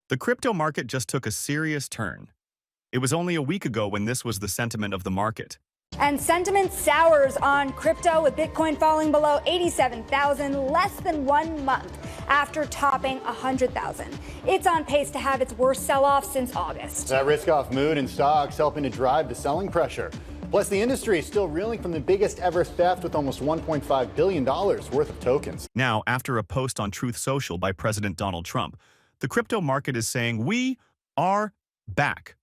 The crypto market just took a serious turn. It was only a week ago when this was the sentiment of the market. And sentiment sours on crypto, with Bitcoin falling below 87,000 less than 1 month after topping 100,000. It's on pace to have its worst sell-off since August. That risk-off mood in stocks helping to drive the selling pressure. Plus, the industry is still reeling from the biggest ever theft with almost $1.5 billion worth of tokens. Now, after a post on Truth Social by President Donald Trump, the crypto market is saying, "We are back."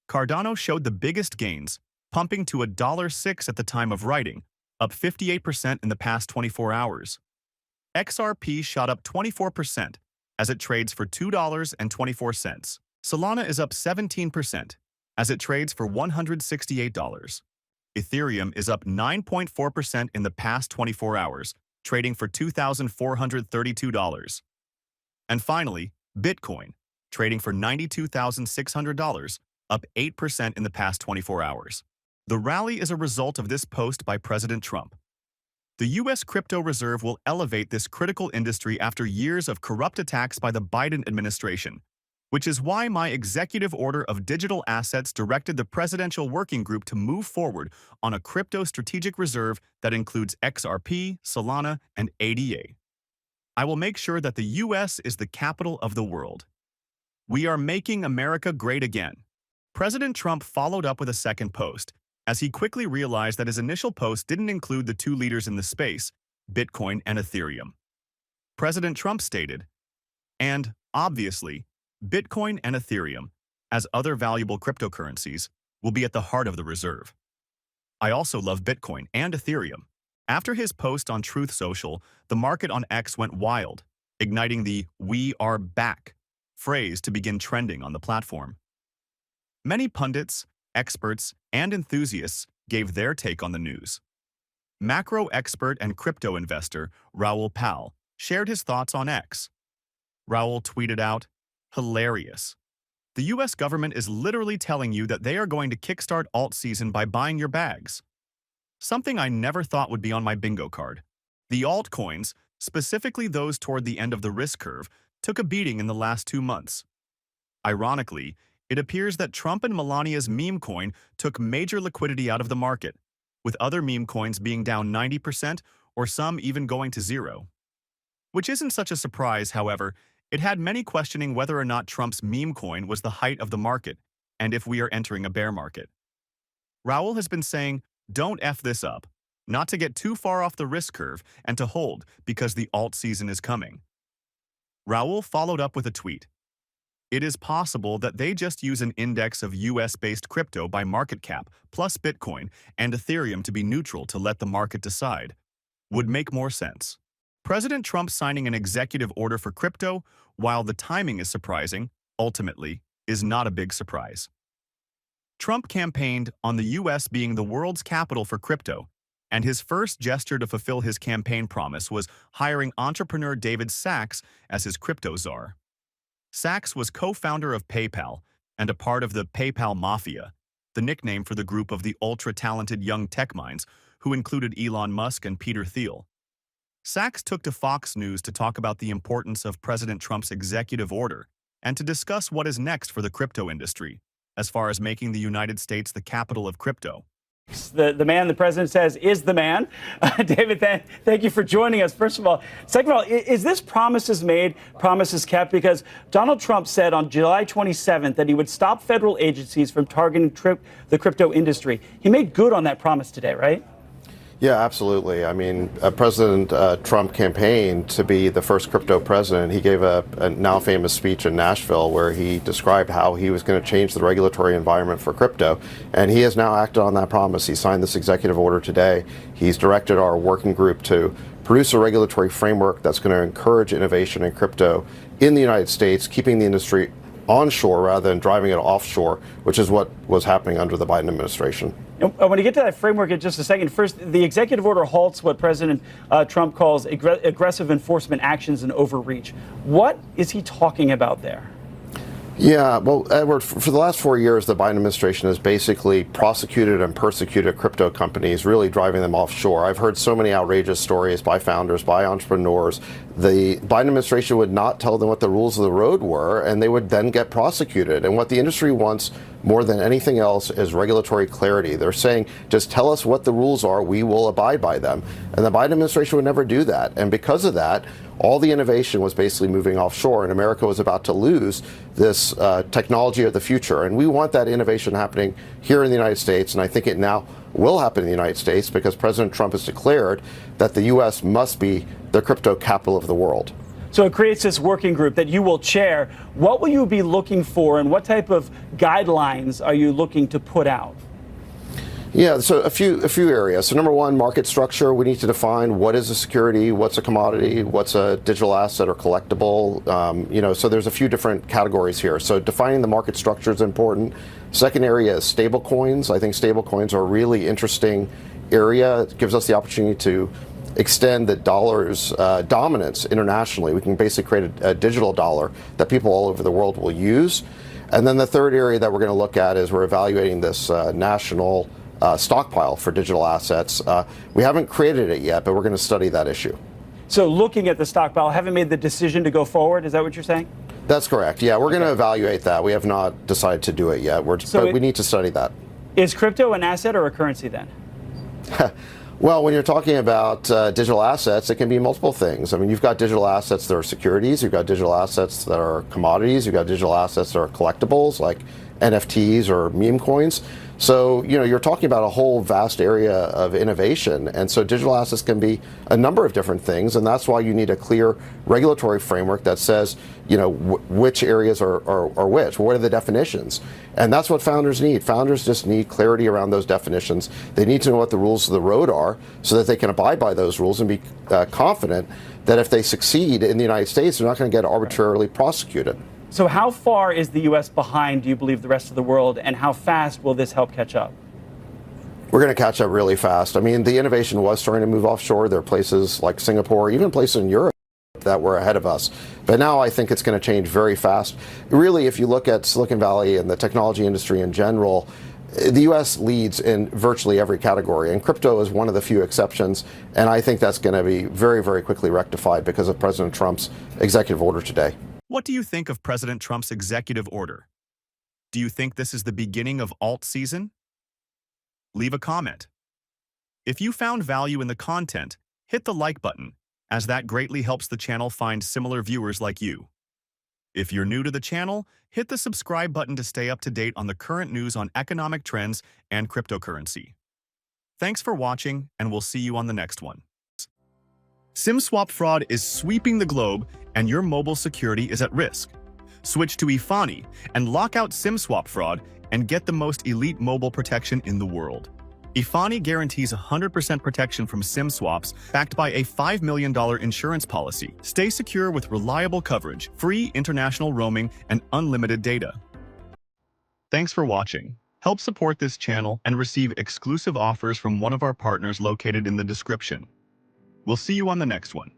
Cardano showed the biggest gains, pumping to $1.06 at the time of writing, up 58% in the past 24 hours. XRP shot up 24% as it trades for $2.24. Solana is up 17% as it trades for $168. Ethereum is up 9.4% in the past 24 hours, trading for $2,432. And finally, Bitcoin, trading for $92,600, up 8% in the past 24 hours. The rally is a result of this post by President Trump. The U.S. crypto reserve will elevate this critical industry after years of corrupt attacks by the Biden administration, which is why my executive order of digital assets directed the Presidential Working Group to move forward on a crypto strategic reserve that includes XRP, Solana, and ADA. I will make sure that the U.S. is the capital of the world. We are making America great again. President Trump followed up with a second post, as he quickly realized that his initial post didn't include the two leaders in the space, Bitcoin and Ethereum. President Trump stated, and, obviously, Bitcoin and Ethereum, as other valuable cryptocurrencies, will be at the heart of the reserve. I also love Bitcoin and Ethereum. After his post on Truth Social, the market on X went wild, igniting the "We are back" phrase to begin trending on the platform. Many pundits, experts, and enthusiasts gave their take on the news. Macro expert and crypto investor Raoul shared his thoughts on X. Raoul tweeted out, "Hilarious. The US government is literally telling you that they are going to kickstart alt season by buying your bags. Something I never thought would be on my bingo card. The altcoins, specifically those toward the end of the risk curve, took a beating in the last 2 months. Ironically, it appears that Trump and Melania's meme coin took major liquidity out of the market, with other meme coins being down 90% or some even going to zero. Which isn't such a surprise, however. It had many questioning whether or not Trump's meme coin was the height of the market and if we are entering a bear market. Raoul has been saying, don't F this up, not to get too far off the risk curve and to hold because the alt season is coming. Raoul followed up with a tweet. It is possible that they just use an index of US-based crypto by market cap plus Bitcoin and Ethereum to be neutral to let the market decide. Would make more sense. President Trump signing an executive order for crypto, while the timing is surprising, ultimately, is not a big surprise. Trump campaigned on the U.S. being the world's capital for crypto, and his first gesture to fulfill his campaign promise was hiring entrepreneur David Sacks as his crypto czar. Sacks was co-founder of PayPal and a part of the PayPal Mafia, the nickname for the group of the ultra-talented young tech minds who included Elon Musk and Peter Thiel. Sacks took to Fox News to talk about the importance of President Trump's executive order and to discuss what is next for the crypto industry, as far as making the United States the capital of crypto. The man the president says is the man. David, thank you for joining us, first of all. Second of all, is this promises made, promises kept? Because Donald Trump said on July 27th that he would stop federal agencies from targeting the crypto industry. He made good on that promise today, right? Yeah, absolutely. I mean, President Trump campaigned to be the first crypto president. He gave a now famous speech in Nashville where he described how he was going to change the regulatory environment for crypto. And he has now acted on that promise. He signed this executive order today. He's directed our working group to produce a regulatory framework that's going to encourage innovation in crypto in the United States, keeping the industry onshore rather than driving it offshore, which is what was happening under the Biden administration. I want to get to that framework in just a second. First, the executive order halts what President Trump calls aggressive enforcement actions and overreach. What is he talking about there? Yeah, well, Edward, for the last 4 years, the Biden administration has basically prosecuted and persecuted crypto companies, really driving them offshore. I've heard so many outrageous stories by founders, by entrepreneurs, the Biden administration would not tell them what the rules of the road were, and they would then get prosecuted. And what the industry wants more than anything else is regulatory clarity. They're saying, just tell us what the rules are, we will abide by them. And the Biden administration would never do that. And because of that, all the innovation was basically moving offshore, and America was about to lose this technology of the future. And we want that innovation happening here in the United States, and I think it now will happen in the United States because President Trump has declared that the U.S. must be the crypto capital of the world. So it creates this working group that you will chair. What will you be looking for, and what type of guidelines are you looking to put out? Yeah, so a few areas. So number one, market structure. We need to define what is a security, what's a commodity, what's a digital asset or collectible. So there's a few different categories here. So defining the market structure is important. Second area is stable coins. I think stable coins are a really interesting area. It gives us the opportunity to extend the dollar's dominance internationally. We can basically create a digital dollar that people all over the world will use. And then the third area that we're going to look at is we're evaluating this national stockpile for digital assets. We haven't created it yet, but we're going to study that issue. So looking at the stockpile, haven't made the decision to go forward? Is that what you're saying? That's correct. Yeah, we're going to evaluate that. We have not decided to do it yet. But we need to study that. Is crypto an asset or a currency then? Well, when you're talking about digital assets, it can be multiple things. I mean, you've got digital assets that are securities, you've got digital assets that are commodities, you've got digital assets that are collectibles like NFTs or meme coins. So, you're talking about a whole vast area of innovation. And so digital assets can be a number of different things. And that's why you need a clear regulatory framework that says, which areas are which. What are the definitions? And that's what founders need. Founders just need clarity around those definitions. They need to know what the rules of the road are so that they can abide by those rules and be confident that if they succeed in the United States, they're not going to get arbitrarily prosecuted. So how far is the U.S. behind, do you believe, the rest of the world, and how fast will this help catch up? We're going to catch up really fast. I mean, the innovation was starting to move offshore. There are places like Singapore, even places in Europe that were ahead of us. But now I think it's going to change very fast. Really, if you look at Silicon Valley and the technology industry in general, the U.S. leads in virtually every category, and crypto is one of the few exceptions. And I think that's going to be very, very quickly rectified because of President Trump's executive order today. What do you think of President Trump's executive order? Do you think this is the beginning of alt season? Leave a comment. If you found value in the content, hit the like button, as that greatly helps the channel find similar viewers like you. If you're new to the channel, hit the subscribe button to stay up to date on the current news on economic trends and cryptocurrency. Thanks for watching, and we'll see you on the next one. SIM swap fraud is sweeping the globe, and your mobile security is at risk. Switch to Ifani and lock out SIM swap fraud and get the most elite mobile protection in the world. Ifani guarantees 100% protection from SIM swaps backed by a $5 million insurance policy. Stay secure with reliable coverage, free international roaming, and unlimited data. Thanks for watching. Help support this channel and receive exclusive offers from one of our partners located in the description. We'll see you on the next one.